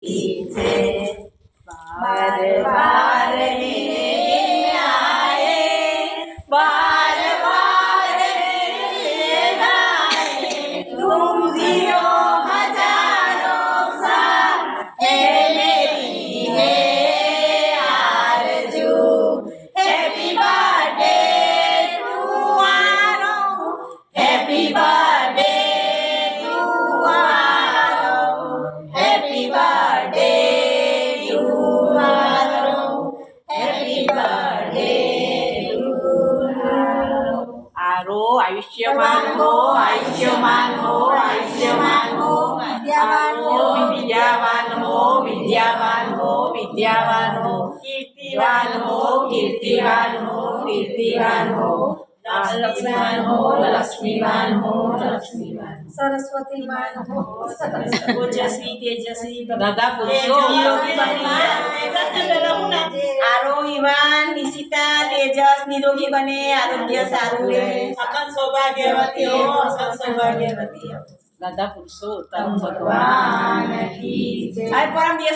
बार बार मेरे आए, बार बार मेरे आए, तुम जियो हजारों साल, है मेरी है आरज़ू। हैप्पी बर्थडे टू आरो, हैप्पी बर्थडे टू आरो, हैप्पी बर्थडे टू आरो, हैप्पी बर्थडे टू आरो। आरो आयुष्यमान हो, आयुष्यमान हो, आयुष्यमान हो, विद्यावान हो, विद्यावान हो, विद्यावान हो, विद्यावान हो, कीर्तिवान हो, कीर्तिवान हो, कीर्तिवान हो, लक्ष्मीवान हो, लक्ष्मीवान हो, लक्ष्मीवान, सरस्वतीमान हो, ओजस्वी तेजस्वी दादा पुरुषो आरो ईवान निशिता तेजस निरोगी बने, आरोग्य सारू रहे, अखंड सौभाग्यवती हो, अखंड सौभाग्यवती हो। दादा पुरुषोत्तम भगवान की जय। परम दिवस